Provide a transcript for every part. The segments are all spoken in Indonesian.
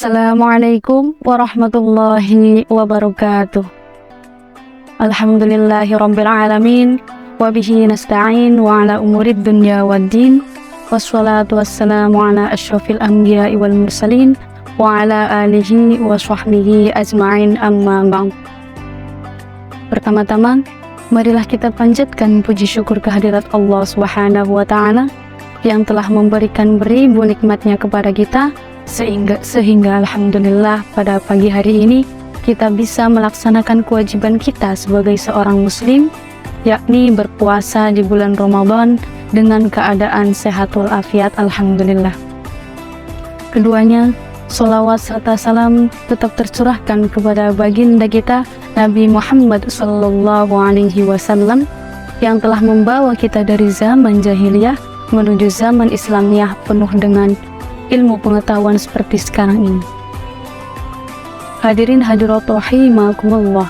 Assalamualaikum warahmatullahi wabarakatuh. Alhamdulillahi rabbil alamin, wabihi nasta'in wa ala umurid dunya waddin, wassalatu wassalamu ala asyrafil anbiya'i wal mursalin wa ala alihi wa sahbihi ajma'in, amma ba'd. Pertama-tama, marilah kita panjatkan puji syukur kehadirat Allah Subhanahu wa ta'ala yang telah memberikan beribu nikmatnya kepada kita sehingga alhamdulillah pada pagi hari ini kita bisa melaksanakan kewajiban kita sebagai seorang muslim, yakni berpuasa di bulan Ramadan dengan keadaan sehat walafiat, alhamdulillah. Keduanya, sholawat serta salam tetap tercurahkan kepada baginda kita Nabi Muhammad SAW yang telah membawa kita dari zaman jahiliyah menuju zaman Islamiyah penuh dengan ilmu pengetahuan seperti sekarang ini. Hadirin hadirat rahimakumullah.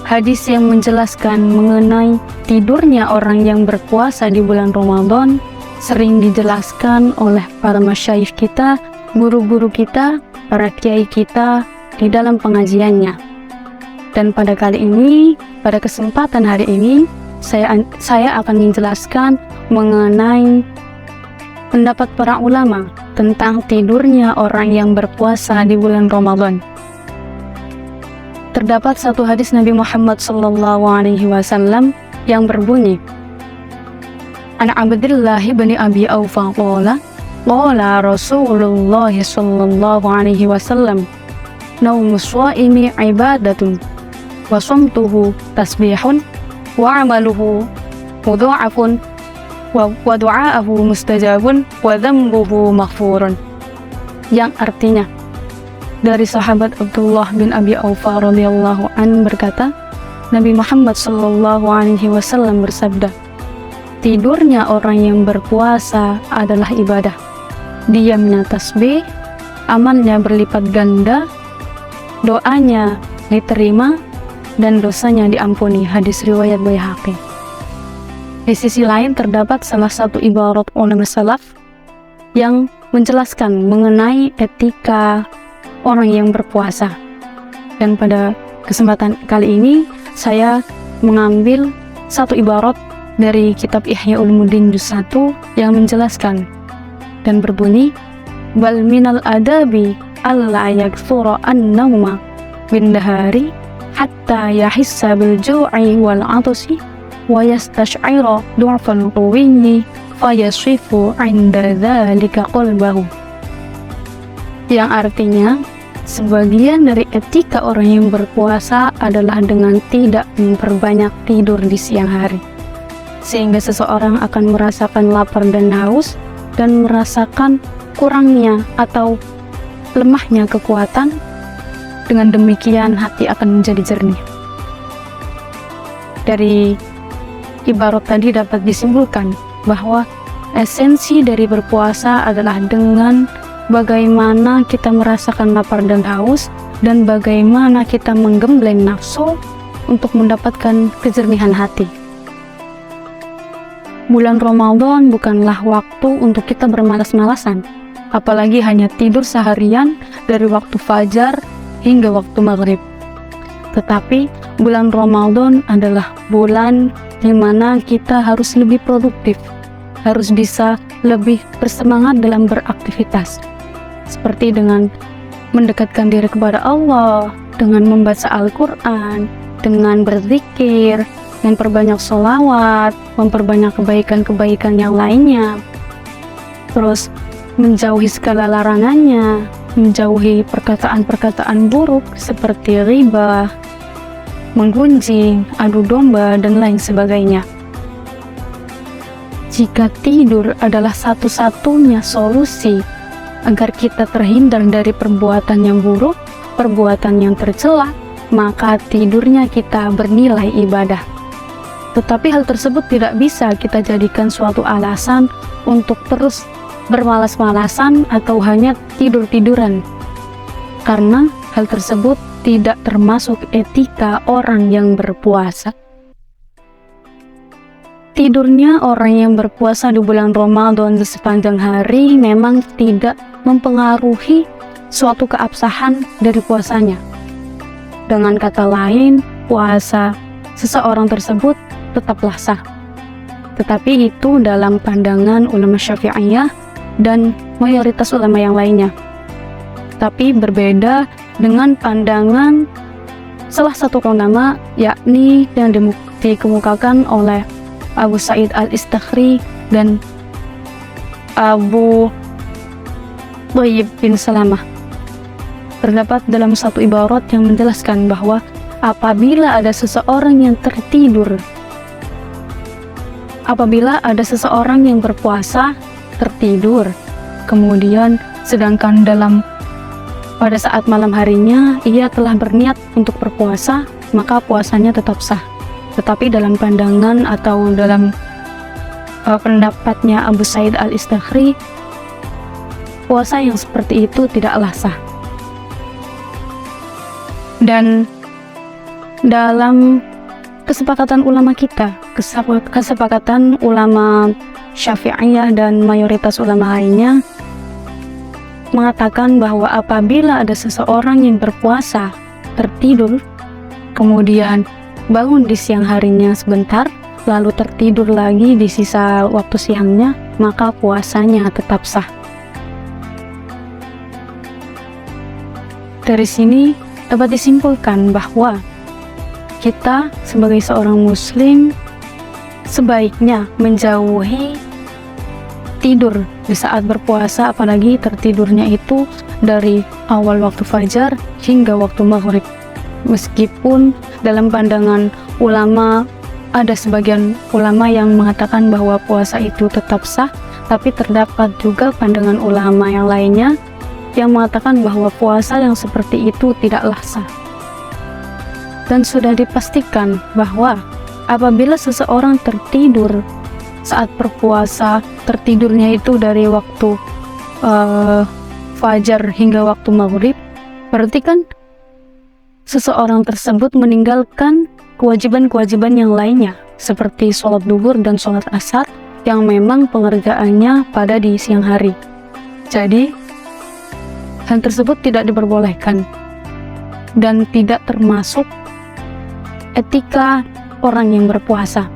Hadis yang menjelaskan mengenai tidurnya orang yang berpuasa di bulan Ramadan sering dijelaskan oleh para masyayikh kita, guru-guru kita, para kiai kita di dalam pengajiannya. Dan pada kali ini, pada kesempatan hari ini, saya akan menjelaskan mengenai pendapat para ulama tentang tidurnya orang yang berpuasa di bulan Ramadan. Terdapat satu hadis Nabi Muhammad SAW yang berbunyi, An Abdillah bin Abi Aufa qala Rasulullah SAW, naumus shaimi ibadatun wa shamtuhu tasbihun wa amaluhu mudha'afun wa du'a'ahu mustajabun wa dhanbuhu maghfurun. Yang artinya, dari sahabat Abdullah bin Abi Aufa radhiyallahu an berkata, Nabi Muhammad SAW bersabda, tidurnya orang yang berpuasa adalah ibadah, diamnya tasbih, amalnya berlipat ganda, doanya diterima, dan dosanya diampuni. Hadis riwayat Baihaqi. Di sisi lain terdapat salah satu ibarat ulama salaf yang menjelaskan mengenai etika orang yang berpuasa. Dan pada kesempatan kali ini saya mengambil satu ibarat dari kitab Ihya Ulumuddin juz 1 yang menjelaskan dan berbunyi, bal minal adabi alla yakthura an-nawma bin nahari hatta yahissa bil ju'i wal 'atshi wa yastash'ira du'fal quwwiyyi fayashifu 'inda dzalika qalbahu. Yang artinya, sebagian dari etika orang yang berpuasa adalah dengan tidak memperbanyak tidur di siang hari, sehingga seseorang akan merasakan lapar dan haus dan merasakan kurangnya atau lemahnya kekuatan. Dengan demikian hati akan menjadi jernih. Dari ibarat tadi dapat disimpulkan bahwa esensi dari berpuasa adalah dengan bagaimana kita merasakan lapar dan haus dan bagaimana kita menggembleng nafsu untuk mendapatkan kejernihan hati. Bulan Ramadan bukanlah waktu untuk kita bermalas-malasan, apalagi hanya tidur seharian dari waktu fajar hingga waktu maghrib. Tetapi bulan Ramadan adalah bulan di mana kita harus lebih produktif, harus bisa lebih bersemangat dalam beraktivitas, seperti dengan mendekatkan diri kepada Allah, dengan membaca Al-Quran, dengan berzikir, memperbanyak sholawat, memperbanyak kebaikan-kebaikan yang lainnya, terus menjauhi segala larangannya, menjauhi perkataan-perkataan buruk seperti riba, menggunjing, adu domba, dan lain sebagainya. Jika tidur adalah satu-satunya solusi agar kita terhindar dari perbuatan yang buruk, perbuatan yang tercela, maka tidurnya kita bernilai ibadah. Tetapi hal tersebut tidak bisa kita jadikan suatu alasan untuk terus bermalas-malasan atau hanya tidur-tiduran, karena hal tersebut tidak termasuk etika orang yang berpuasa. Tidurnya orang yang berpuasa di bulan Ramadan di sepanjang hari memang tidak mempengaruhi suatu keabsahan dari puasanya. Dengan kata lain, puasa seseorang tersebut tetaplah sah. Tetapi itu dalam pandangan ulama Syafi'iyah dan mayoritas ulama yang lainnya. Tapi berbeda dengan pandangan salah satu ulama, yakni yang dikemukakan oleh Abu Sa'id Al-Istakhri dan Abu Thayyib bin Salamah. Terdapat dalam satu ibarat yang menjelaskan bahwa apabila ada seseorang yang berpuasa tertidur, kemudian sedangkan pada saat malam harinya ia telah berniat untuk berpuasa, maka puasanya tetap sah. Tetapi dalam pandangan atau dalam pendapatnya Abu Sa'id Al-Istakhri, puasa yang seperti itu tidaklah sah. Dan dalam kesepakatan ulama kita, kesepakatan ulama Syafi'iyah dan mayoritas ulama lainnya mengatakan bahwa apabila ada seseorang yang berpuasa tertidur, kemudian bangun di siang harinya sebentar, lalu tertidur lagi di sisa waktu siangnya, maka puasanya tetap sah. Dari sini dapat disimpulkan bahwa kita sebagai seorang muslim sebaiknya menjauhi tidur di saat berpuasa, apalagi tertidurnya itu dari awal waktu fajar hingga waktu maghrib. Meskipun dalam pandangan ulama ada sebagian ulama yang mengatakan bahwa puasa itu tetap sah, tapi terdapat juga pandangan ulama yang lainnya yang mengatakan bahwa puasa yang seperti itu tidaklah sah. Dan sudah dipastikan bahwa apabila seseorang tertidur saat berpuasa, tertidurnya itu dari waktu fajar hingga waktu maghrib, berarti kan seseorang tersebut meninggalkan kewajiban-kewajiban yang lainnya seperti sholat duhur dan sholat asar yang memang pengerjaannya pada di siang hari. Jadi hal tersebut tidak diperbolehkan dan tidak termasuk etika orang yang berpuasa.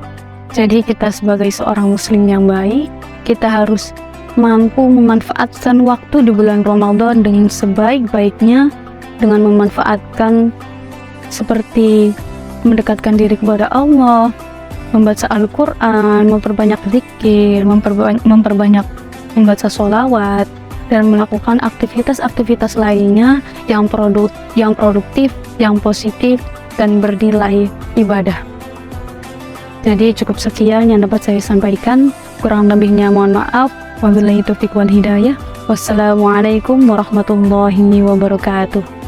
Jadi kita sebagai seorang muslim yang baik, kita harus mampu memanfaatkan waktu di bulan Ramadan dengan sebaik-baiknya, dengan memanfaatkan seperti mendekatkan diri kepada Allah, membaca Al-Quran, memperbanyak zikir, memperbanyak membaca sholawat, dan melakukan aktivitas-aktivitas lainnya yang produktif, yang positif, dan bernilai ibadah. Jadi cukup sekian yang dapat saya sampaikan, kurang lebihnya mohon maaf. Wabillahi taufiq wal hidayah. Wassalamualaikum warahmatullahi wabarakatuh.